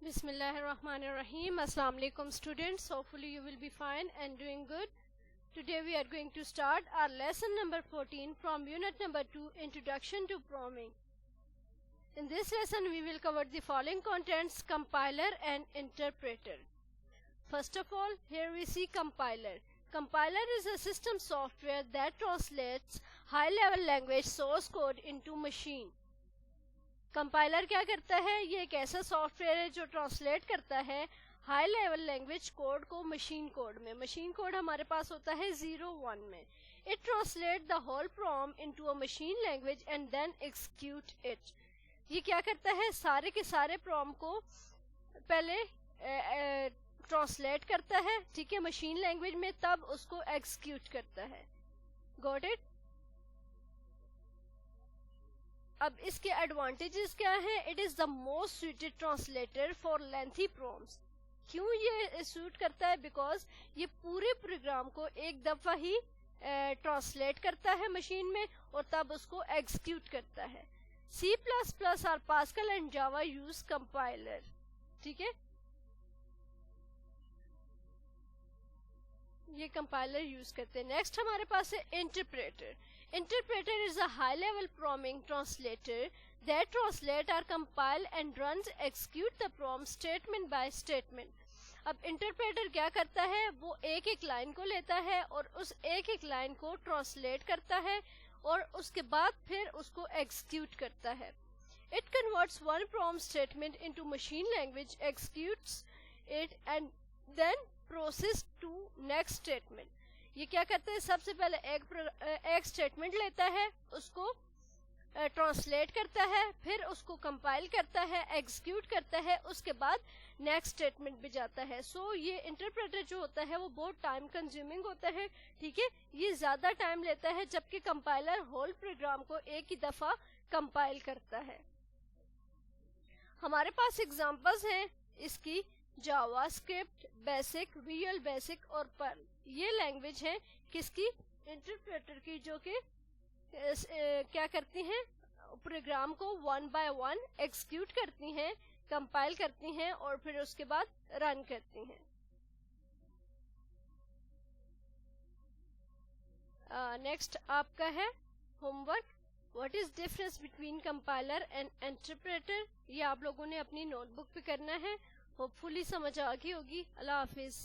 Bismillahirrahmanirrahim. Assalamu alaikum students. Hopefully you will be fine and doing good. Today we are going to start our lesson number 14 from unit number 2, Introduction to Programming. In this lesson we will cover the following contents: compiler and interpreter. First of all, here we see compiler. Compiler is a system software that translates high-level language source code into machine. Compiler کیا کرتا ہے؟ یہ ایک ایسا soft where ہے جو translate کرتا ہے ہائی لیول لینگویج کوڈ کو مشین کوڈ میں. مشین کوڈ ہمارے پاس ہوتا ہے 0-1 میں. It translate the whole program into a machine language and then execute it. یہ کیا کرتا ہے؟ سارے کے سارے پروگرام کو پہلے ٹرانسلیٹ کرتا ہے، ٹھیک ہے، مشین لینگویج میں، تب اس کو ایکسیکیوٹ کرتا ہے. Got it? اب اس کے ایڈوانٹیجز کیا ہیں؟ It is the most suited translator for lengthy programs. کیوں یہ سوٹ کرتا ہے؟ بیکاز یہ پورے پروگرام کو ایک دفعہ ہی ٹرانسلیٹ کرتا ہے مشین میں اور تب اس کو ایکسیکیوٹ کرتا ہے. C++ اور Pascal and Java use compiler. ٹھیک ہے، یہ کمپائلر یوز کرتے ہیں. نیکسٹ ہمارے پاس ہے interpreter. Interpreter is a high-level programming translator that translate or compile and runs execute the program statement by statement. اب انٹرپریٹر کیا کرتا ہے؟ وہ ایک ایک لائن کو لیتا ہے اور اس ایک ایک لائن کو ٹرانسلیٹ کرتا ہے اور اس کے بعد پھر اس کو ایکسیکیوٹ کرتا ہے. It converts one program statement into machine language, executes it and then process to next statement. یہ کیا کرتا ہے؟ سب سے پہلے ایک اسٹیٹمنٹ لیتا ہے، اس کو ٹرانسلیٹ کرتا ہے، پھر اس کو کمپائل کرتا ہے، ایکسیکیوٹ کرتا ہے، اس کے بعد نیکسٹ اسٹیٹمنٹ بھی جاتا ہے. سو یہ انٹرپریٹر جو ہوتا ہے وہ بہت ٹائم کنزیومنگ ہوتا ہے. ٹھیک ہے، یہ زیادہ ٹائم لیتا ہے جبکہ کمپائلر ہول پروگرام کو ایک ہی دفعہ کمپائل کرتا ہے. ہمارے پاس ایگزامپلز ہیں اس کی: جاوا اسکرپٹ، بیسک، ویژول بیسک اور پرل. یہ لینگویج ہے کس کی؟ انٹرپریٹر کی، جو کہ کیا کرتی ہیں؟ پروگرام کو 1 by 1 ایکسیکیوٹ کرتی ہیں، کمپائل کرتی ہیں اور پھر اس کے بعد رن کرتی ہیں. نیکسٹ آپ کا ہے home work. What is difference between compiler and interpreter? یہ آپ لوگوں نے اپنی نوٹ بک پہ کرنا ہے. ہوپ فلی سمجھ آ گئی ہوگی. اللہ حافظ.